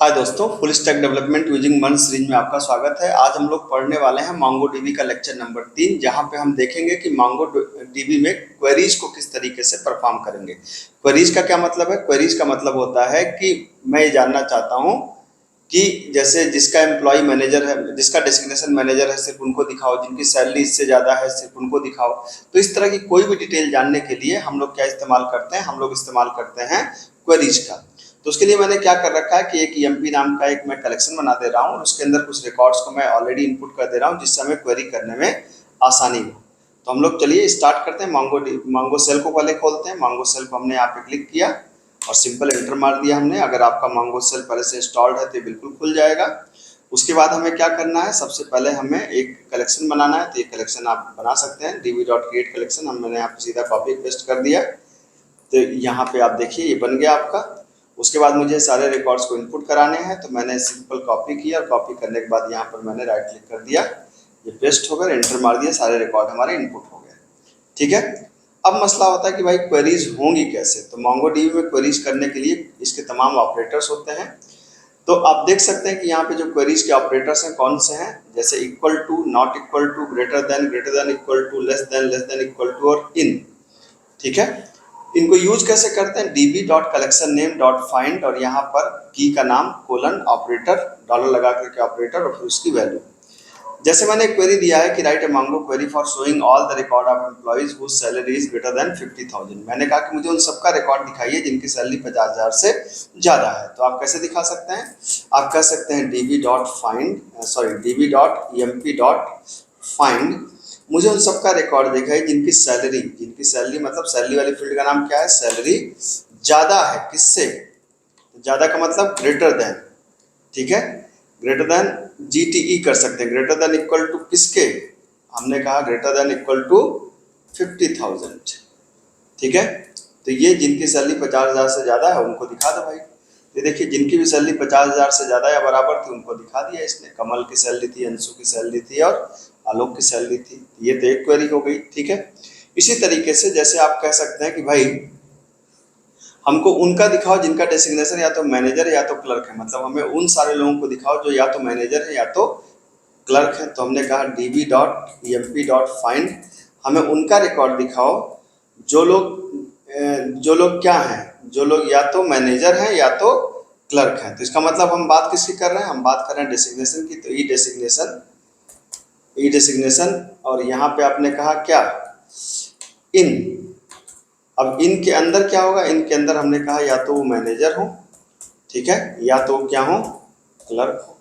हाय दोस्तों, full stack development using मन series में आपका स्वागत है। आज हम लोग पढ़ने वाले हैं MongoDB का लेक्चर नंबर 3, जहां पे हम देखेंगे कि MongoDB में क्वेरीज को किस तरीके से परफॉर्म करेंगे। क्वेरीज का क्या मतलब है? क्वेरीज का मतलब होता है कि मैं ये जानना चाहता हूं कि जैसे जिसका एम्प्लॉय मैनेजर है, जिसका डेसिग्नेशन मैनेजर है, सिर्फ उनको दिखाओ, जिनकी सैलरी इससे ज़्यादा है सिर्फ उनको दिखाओ। तो इस तरह की कोई भी डिटेल जानने के लिए हम लोग क्या इस्तेमाल करते हैं? हम लोग इस्तेमाल करते हैं क्वेरीज का। तो उसके लिए मैंने क्या कर रखा है कि एक EMP नाम का एक मैं कलेक्शन बना दे रहा हूँ और उसके अंदर कुछ रिकॉर्ड्स को मैं ऑलरेडी इनपुट कर दे रहा हूँ, जिससे हमें क्वेरी करने में आसानी हो। तो हम लोग चलिए स्टार्ट करते हैं। मांगो सेल को पहले खोलते हैं। मांगो सेल को हमने यहाँ पे क्लिक किया और सिंपल एंटर मार दिया हमने। अगर आपका मांगो सेल पहले से इंस्टॉल्ड है तो बिल्कुल खुल जाएगा। उसके बाद हमें क्या करना है? सबसे पहले हमें एक कलेक्शन बनाना है। तो ये कलेक्शन आप बना सकते हैं, db.create कलेक्शन। मैंने यहाँ पे सीधा कॉपी पेस्ट कर दिया। तो यहाँ पे आप देखिए ये बन गया आपका। उसके बाद मुझे सारे रिकॉर्ड्स को इनपुट कराने हैं, तो मैंने सिंपल कॉपी किया और कॉपी करने के बाद यहाँ पर मैंने राइट क्लिक कर दिया, ये पेस्ट हो गया, एंटर मार दिया, सारे रिकॉर्ड हमारे इनपुट हो गए। ठीक है। अब मसला होता है कि भाई क्वेरीज होंगी कैसे? तो MongoDB में क्वेरीज करने के लिए इसके तमाम ऑपरेटर्स होते हैं। तो आप देख सकते हैं कि यहाँ पे जो क्वेरीज के ऑपरेटर्स हैं कौन से हैं, जैसे equal to, not equal to, greater than equal to, less than equal to और इन। ठीक है। इनको यूज कैसे करते हैं? db.collectionName.find और यहाँ पर की का नाम कोलन ऑपरेटर डॉलर लगा करके ऑपरेटर और फिर उसकी वैल्यू। जैसे मैंने क्वेरी दिया है कि write a Mongo query for showing all the record of employees whose salary is greater than 50,000। मैंने कहा कि मुझे उन सबका रिकॉर्ड दिखाइए जिनकी सैलरी 50,000 से ज़्यादा है। तो आप कैसे दिखा सकते हैं? आप कह सकते हैं db.emp.find मुझे उन सबका रिकॉर्ड दिखाइए जिनकी सैलरी मतलब सैलरी वाली फील्ड का नाम क्या है? सैलरी ज़्यादा है। किससे? ज़्यादा का मतलब ग्रेटर देन। ठीक है। ग्रेटर देन GTE कर सकते हैं। ग्रेटर देन इक्वल टू किसके? हमने कहा ग्रेटर देन इक्वल टू 50,000। ठीक है। तो ये जिनकी सैलरी 50,000 से ज़्यादा है उनको दिखा दो भाई। ये देखिए जिनकी भी सैलरी 50,000 से ज़्यादा या बराबर थी उनको दिखा दिया इसने। कमल की सैलरी थी, अंशु की सैलरी थी और आलोक की सैलरी थी। ये तो एक क्वेरी हो गई। ठीक है। इसी तरीके से जैसे आप कह सकते हैं कि भाई हमको उनका दिखाओ जिनका डेसिग्नेशन या तो मैनेजर या तो क्लर्क है, मतलब हमें उन सारे लोगों को दिखाओ जो या तो मैनेजर है या तो क्लर्क है। तो हमने कहा db.emp.find हमें उनका रिकॉर्ड दिखाओ जो लोग क्या हैं, जो लोग या तो मैनेजर हैं या तो क्लर्क हैं। तो इसका मतलब हम बात किसकी कर रहे हैं? हम बात कर रहे हैं डेसिग्नेशन की। तो ई डेसिग्नेशन और यहाँ पे आपने कहा क्या? इन। अब इनके अंदर क्या होगा? इनके अंदर हमने कहा या तो वो मैनेजर हो, ठीक है, या तो क्या हो? क्लर्क हो।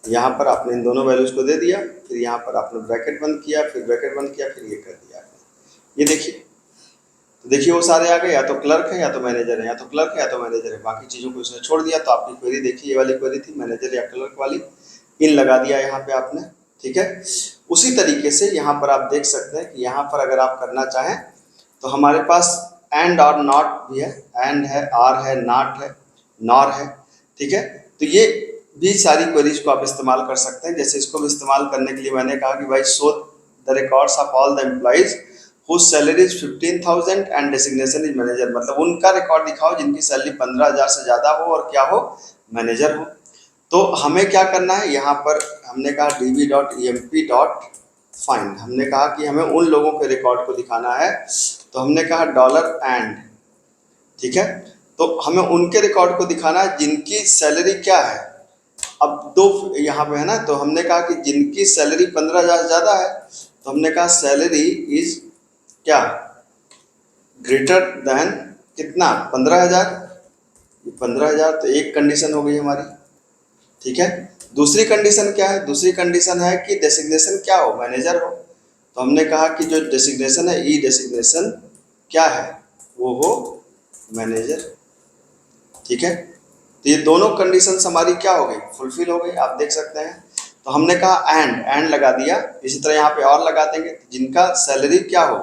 यहाँ पर आपने इन दोनों वैल्यूज को दे दिया, फिर यहाँ पर आपने ब्रैकेट बंद किया, फिर ब्रैकेट बंद किया, फिर ये कर दिया आपने। ये देखिए, तो देखिए वो सारे आ गए, या तो क्लर्क है या तो मैनेजर है, या तो क्लर्क है या तो मैनेजर है। बाकी चीज़ों को उसने छोड़ दिया। तो आपकी क्वेरी देखिए, ये वाली क्वेरी थी मैनेजर या क्लर्क वाली, इन लगा दिया यहाँ पे आपने। ठीक है। उसी तरीके से यहाँ पर आप देख सकते हैं कि यहाँ पर अगर आप करना चाहें तो हमारे पास एंड और नॉट भी है। एंड है, आर है, नॉट है, नॉर है। ठीक है। तो ये भी सारी क्वेरीज को आप इस्तेमाल कर सकते हैं। जैसे इसको भी इस्तेमाल करने के लिए मैंने कहा कि भाई show the records of all the employees whose salary is 15,000 and designation is manager. मतलब उनका रिकॉर्ड दिखाओ जिनकी सैलरी 15,000 से ज़्यादा हो और क्या हो? मैनेजर हो। तो हमें क्या करना है? यहाँ पर हमने कहा db.emp.find। हमने कहा कि हमें उन लोगों के रिकॉर्ड को दिखाना है। तो हमने कहा $and। ठीक है। तो हमें उनके रिकॉर्ड को दिखाना है जिनकी सैलरी क्या है। अब दो यहाँ पे है ना, तो हमने कहा कि जिनकी सैलरी 15,000 ज़्यादा है, तो हमने कहा सैलरी इज क्या? ग्रेटर देन कितना? 15,000। 15,000 तो एक कंडीशन हो गई हमारी। ठीक है। दूसरी कंडीशन क्या है? दूसरी कंडीशन है कि डेसिग्नेशन क्या हो? मैनेजर हो। तो हमने कहा कि जो डेसिग्नेशन है, ई डेसिग्नेशन क्या है? वो हो मैनेजर। ठीक है। तो ये दोनों कंडीशंस हमारी क्या हो गई? फुलफिल हो गई। आप देख सकते हैं। तो हमने कहा एंड लगा दिया। इसी तरह यहाँ पे और लगा देंगे जिनका सैलरी क्या हो?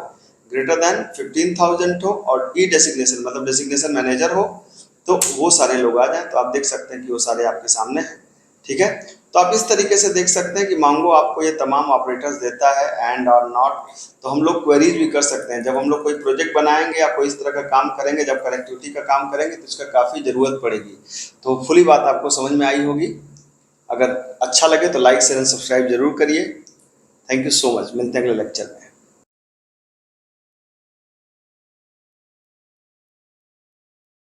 ग्रेटर देन 15,000 हो और ई डेसिग्नेशन मतलब डेसिग्नेशन मैनेजर हो, तो वो सारे लोग आ जाएं। तो आप देख सकते हैं कि वो सारे आपके सामने हैं। ठीक है। तो आप इस तरीके से देख सकते हैं कि मांगो आपको ये तमाम ऑपरेटर्स देता है, एंड और नॉट। तो हम लोग क्वेरीज भी कर सकते हैं जब हम लोग कोई प्रोजेक्ट बनाएंगे या कोई इस तरह का काम करेंगे, जब कनेक्टिविटी का काम करेंगे तो इसका काफ़ी ज़रूरत पड़ेगी। तो फुली बात आपको समझ में आई होगी। अगर अच्छा लगे तो लाइक शेयर एंड सब्सक्राइब जरूर करिए। थैंक यू सो मच, मिलते हैं अगले लेक्चर में।